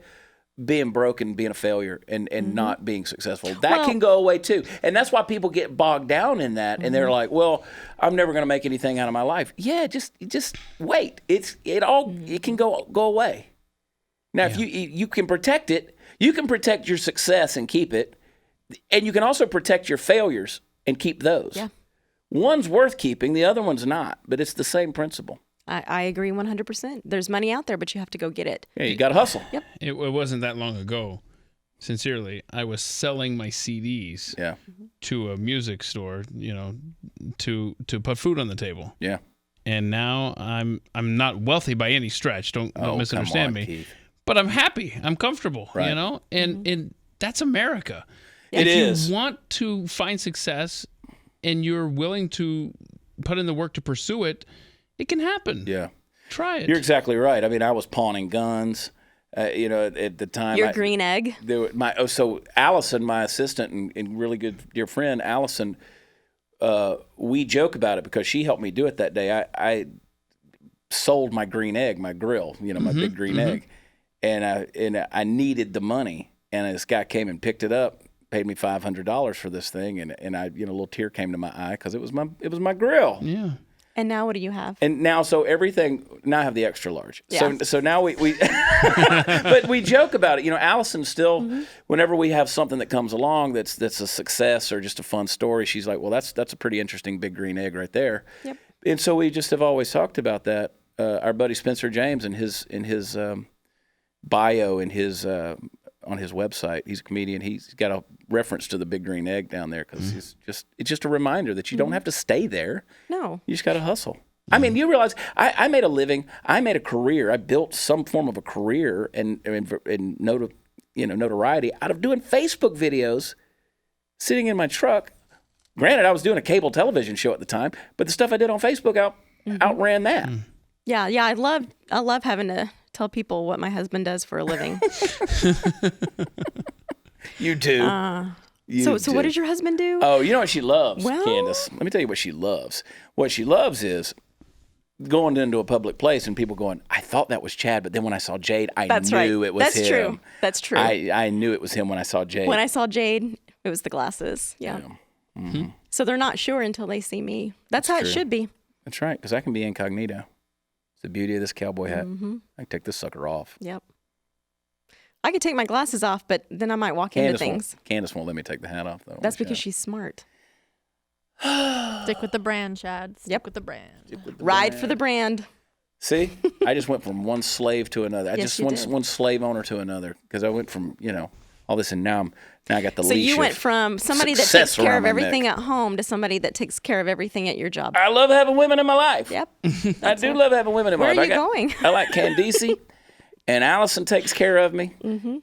Being broke and being a failure and not being successful. That can go away too. And that's why people get bogged down in that. And they're like, well, I'm never going to make anything out of my life. Yeah, just wait. It can go away. Now, if you can protect it, you can protect your success and keep it. And you can also protect your failures and keep those. Yeah. One's worth keeping, the other one's not, but it's the same principle. I agree 100%. There's money out there, but you have to go get it. Yeah, you got to hustle. Yep. It wasn't that long ago. Sincerely, I was selling my CDs to a music store, to put food on the table. Yeah. And now I'm not wealthy by any stretch. Don't misunderstand me. Keith. But I'm happy. I'm comfortable, right. And that's America. It is. If you want to find success and you're willing to put in the work to pursue it, it can happen. Yeah. Try it. You're exactly right. I mean, I was pawning guns, at the time. Your green egg? So Allison, my assistant and really good dear friend, Allison, we joke about it because she helped me do it that day. I sold my green egg, my grill, my big green egg, and I needed the money. And this guy came and picked it up, paid me $500 for this thing, and I, a little tear came to my eye because it was my grill. Yeah. And now what do you have? And now, now I have the extra large. Yeah. So now we but we joke about it. Allison still, whenever we have something that comes along that's a success or just a fun story, she's like, well, that's a pretty interesting big green egg right there. Yep. And so we just have always talked about that. Our buddy Spencer James in his bio in his on his website, he's a comedian. He's got a reference to the big green egg down there because it's just a reminder that you don't have to stay there. No, you just got to hustle. I mean, you realize I made a living. I made a career. I built some form of a career and notoriety out of doing Facebook videos, sitting in my truck. Granted, I was doing a cable television show at the time, but the stuff I did on Facebook outran that. Yeah. I love having to tell people what my husband does for a living. You do. So what does your husband do? Oh, you know what she loves, Well, Candace? Let me tell you what she loves. What she loves is going into a public place and people going, I thought that was Chad, but then when I saw Jade, I knew it was him. That's true. I knew it was him when I saw Jade. When I saw Jade, it was the glasses. Yeah. Mm-hmm. So they're not sure until they see me. That's how true. It should be. That's right, because I can be incognito. It's the beauty of this cowboy hat. I can take this sucker off. Yep. I could take my glasses off, but then I might walk into things. Candace won't let me take the hat off, though. That's because she's smart. Stick with the brand, Chad. Stick with the brand. Ride for the brand. See, I just went from one slave to another. I Yes, just you one did. one slave owner to another because I went from all this, and now I got the So leash. you went of from somebody that success takes care around of my everything neck. at home to somebody that takes care of everything at your job. I love having women in my life. Yep. I do love having women in my Where life. are you going? I like Candice, and Allison takes care of me, Mm-hmm.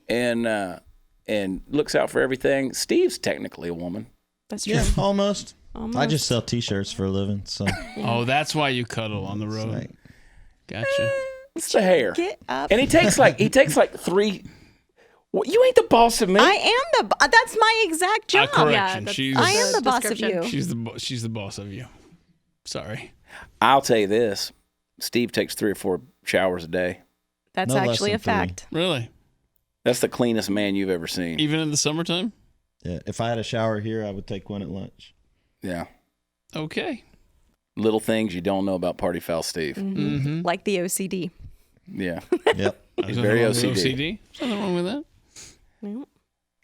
and looks out for everything. Steve's technically a woman. That's true. Yeah, almost. Almost. I just sell T-shirts for a living, so. Oh, that's why you cuddle on the road. Right. Gotcha. It's the hair. Get up. And he takes like 3. Well, you ain't the boss of me. I am that's my exact job. Correction. that's- She's I am the boss of description. you. she's the boss of you. Sorry. I'll tell you this: Steve takes 3 or 4 showers a day. That's No less actually a than 3. fact. Really? That's the cleanest man you've ever seen. Even in the summertime? Yeah, if I had a shower here, I would take one at lunch. Yeah. Okay. Little things you don't know about Party Foul Steve. Mm-hmm. Like the OCD. Yeah. Yep. He's very OCD. There's nothing wrong with that.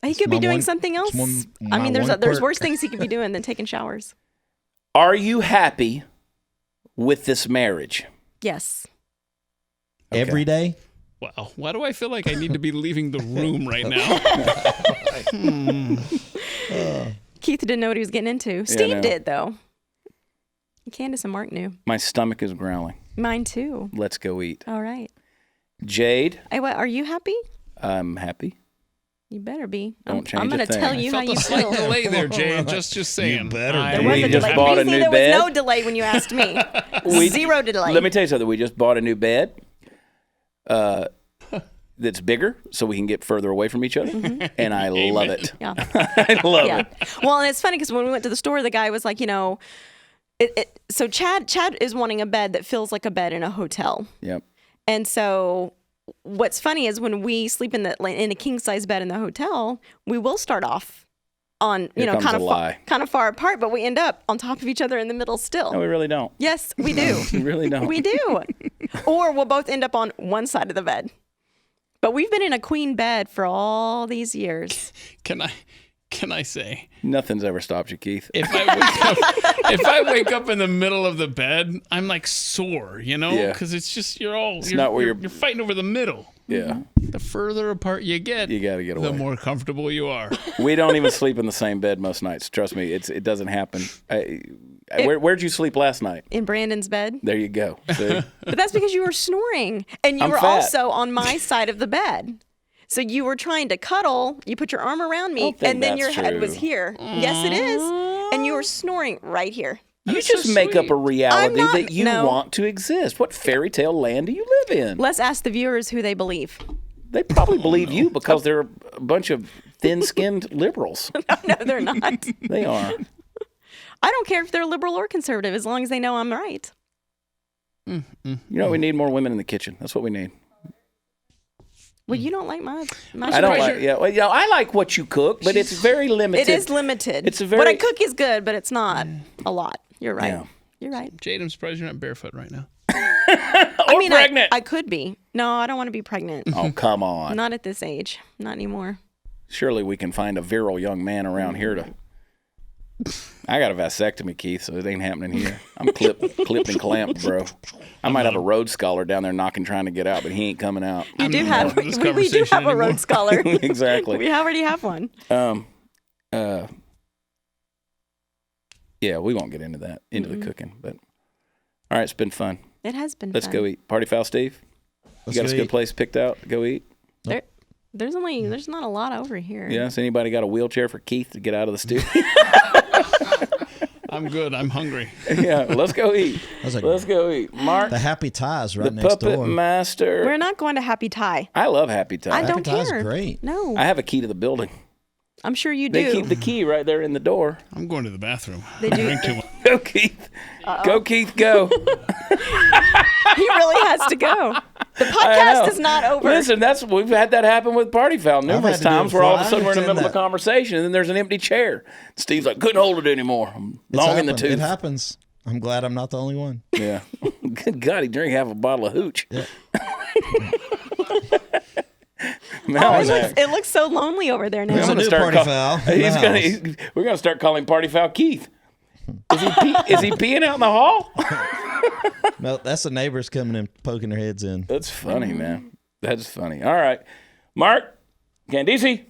He could be my doing one- something else. it's one- I my mean, there's one there's quirk. worse things he could be doing than taking showers. Are you happy with this marriage? Yes. Okay. Every day? Wow. Why do I feel like I need to be leaving the room right now? Keith didn't know what he was getting into. Steve no. did, though. Candace and Mark knew. My stomach is growling. Mine, too. Let's go eat. All right. Jade, Hey, what, are you happy? I'm happy. You better be. Don't change I'm a going to thing. tell you how Felt you a slight feel. delay there, Jay. Just saying. You better I- be. There was We a just delay. bought a Please say new there bed. was no delay when you asked me. Zero delay. Let me tell you something. We just bought a new bed that's bigger so we can get further away from each other. And I love it. Yeah. I love Yeah. it. Well, and it's funny because when we went to the store, the guy was like, so Chad is wanting a bed that feels like a bed in a hotel. Yep. And so what's funny is when we sleep in a king size bed in the hotel, we will start off on, Here comes kind a lie. of far apart, but we end up on top of each other in the middle still. No, we really don't. Yes, we do. We really don't. We do. Or we'll both end up on one side of the bed. But we've been in a queen bed for all these years. Can I say, Nothing's ever stopped you, Keith. if I wake up in the middle of the bed, I'm like sore, Yeah. because it's just you're not where you're fighting over the middle. Yeah. The further apart you get, You got to get away. the more comfortable you are. We don't even sleep in the same bed most nights. Trust me, it doesn't happen. Where'd you sleep last night? In Brandon's bed. There you go. See? But that's because you were snoring. And you I'm were fat. also on my side of the bed. So you were trying to cuddle. You put your arm around me, don't think and then your that's head true. was here. Yes, it is. And you were snoring right here. You That's just so make up sweet. a reality I'm not- that you no. want to exist. What fairy tale land do you live in? Let's ask the viewers who they believe. They probably believe you because they're a bunch of thin-skinned liberals. No, they're not. They are. I don't care if they're liberal or conservative as long as they know I'm right. You know, we need more women in the kitchen. That's what we need. Well, you don't like my I don't surprised like. Yeah, well, I like what you cook, but it's very limited. It is limited. It's a What I very- cook is good, but it's not a lot. You're right. Yeah. You're right. Jade, I'm surprised you're not barefoot right now. I mean, pregnant. I could be. No, I don't want to be pregnant. Oh, come on. Not at this age. Not anymore. Surely we can find a virile young man around here to. I got a vasectomy, Keith, so it ain't happening here. I'm clipped and clamped, bro. I might have a Rhodes Scholar down there knocking, trying to get out, but he ain't coming out. You do have. this We do conversation have a anymore. Rhodes Scholar. Exactly. We already have one. Yeah, we won't get into that, into the cooking, but all right, it's been fun. It has been. Let's fun. go eat. Party Foul Steve? Let's You got go a good eat. place picked out to go eat? There's not a lot over here. Yes. Anybody got a wheelchair for Keith to get out of the studio? I'm good. I'm hungry. Yeah, let's go eat. was like- Let's go eat. Mark, The Happy Tie's right the next puppet door. master. We're not going to Happy Tie. I love Happy Time. I don't Happy Tie's care. great. No, I have a key to the building. I'm sure you They do. keep the key right there in the door. I'm going to the bathroom. They do. Drink too much. Go, Keith. Go, Keith, go. He really has to go. The podcast is not over. Listen, we've had that happen with Party Foul numerous had to do it times where all of a before. sudden we're in the I middle of a understand conversation and then there's an empty chair. Steve's like, couldn't hold it anymore. I'm It's long in the happened. tooth. It happens. I'm glad I'm not the only one. Yeah. Good God, he drank half a bottle of hooch. Yeah. Now he's It looks so lonely over there now. There's a gonna new start Party Foul. in the house. we're going to start calling Party Foul Keith. Is he peeing out in the hall? No, that's the neighbors coming and poking their heads in. That's funny, man. That's funny. All right. Mark, Candice,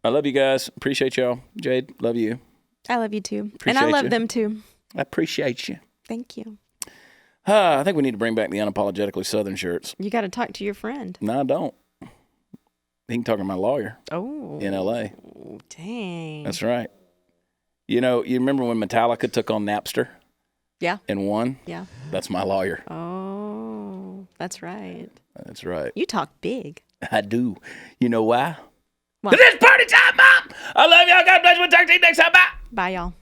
I love you guys. Appreciate y'all. Jade, love you. I love you too. Appreciate and I love you. them too. I appreciate you. Thank you. I think we need to bring back the unapologetically Southern shirts. You got to talk to your friend. No, I don't. He can talk to my lawyer in L.A. Dang. That's right. You know, you remember when Metallica took on Napster? Yeah. And won? Yeah. That's my lawyer. Oh, that's right. That's right. You talk big. I do. You know why? Why? 'Cause it's party time, Mom! I love y'all. God bless you. We'll talk to you next time. Bye. Bye, y'all.